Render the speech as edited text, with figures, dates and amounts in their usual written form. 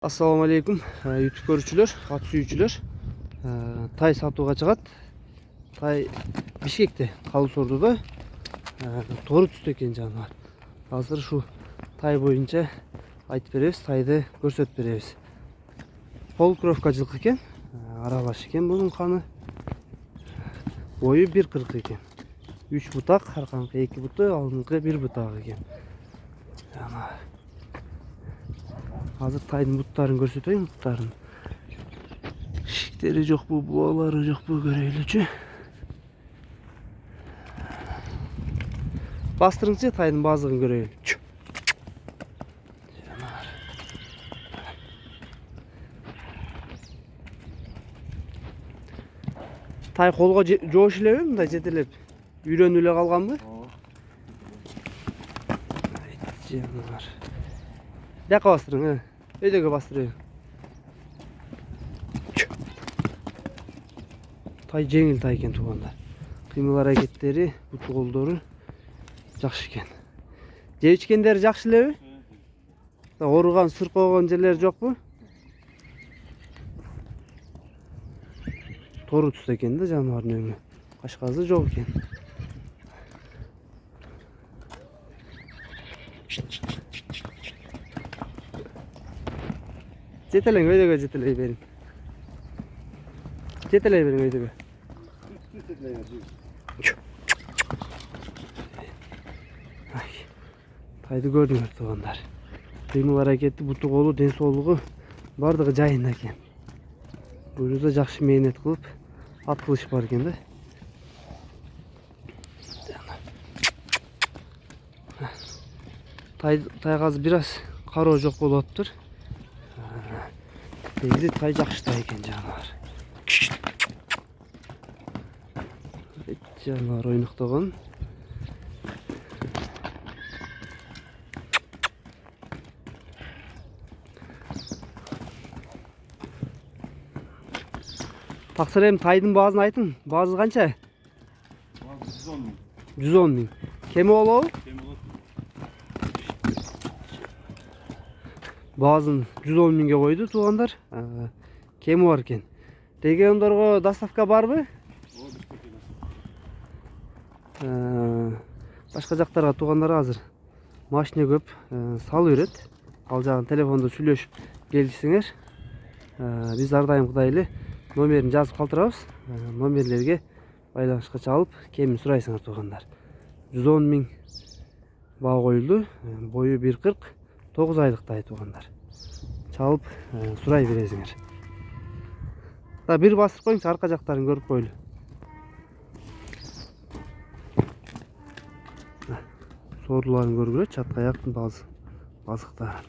Assalamu alaikum YouTube көрүүчүлөр, ат сүйүүчүлөр. Тай сатууга чыгат. Тай Бишкекте, Калыс Ордуда. Тору түстө экен жаныбар. Азыр шу тай боюнча айтып беребиз, тайды көрсөтүп беребиз. Полукровка жылкы экен, аралаш экен бунун каны. Бою 1,40 экен. 3 бутак, арканкы 2 буты, алдыңкы 1 бутак экен. Азыр тайдын буттарын көрсөтөйүн, буттарын. Шиктери жокпу, буалары жокпу көрөйлүчү. Бастырыңчы тайдын баазыгын көрөйлү. Тай колго жоош элеби, мындай жетелеп? Үйрөнүп эле калганбы? Жаныбар. Бияка бастырың, өйдөгө бастырайын. Тай жеңил тай экен туугандар. Кыймыл аракеттери, буту колдору жакшы экен. Жеп ичкендери жакшы элеби? Ооруган, сыркоогон жерлери жокпу? Тору түстө экен да жаныбардын өңү. Кашказы жок экен. Жетелең, өйдөгө жетелей бериң. Жетелей бериң өйдөгө. Тайды көрдүңөр туугандар. Кыймыл аракети, буту колу, ден соолугу бардыгы жайында экен. Буюрса жакшы мээнет кылып, ат кылыш бар экен да. Тайга азыр бир аз кароо жок болуп атыптыр. Негизи тай жакшы тай экен жаныбар. Жаныбар ойноктогон. Таксыр эми тайдын баазын айтың. Баазы канча? Баазы 110 миң. 110 миң. Кеми болобу? Кем болот? Баазын 110 миңге койду туугандар. Кеми бар экен. Региондорго доставка барбы? Башка жактарга туугандар азыр машина көп, салып берет. Ал жагын телефондо сүйлөшүп келсеңер, биз ар дайымкыдай эле номерин жазып калтырабыз. Номерлерге байланышка чалып, кемин сурайсыңар туугандар. 110 миң баа коюлду. Бою 1,40, 9 айлык тай туугандар. Чалып сурай бересиңер. Да бир бастырып коюңчу, арка жактарын көрүп койлу. Сооруларын көргүлө, чатка аяктын базыктарын.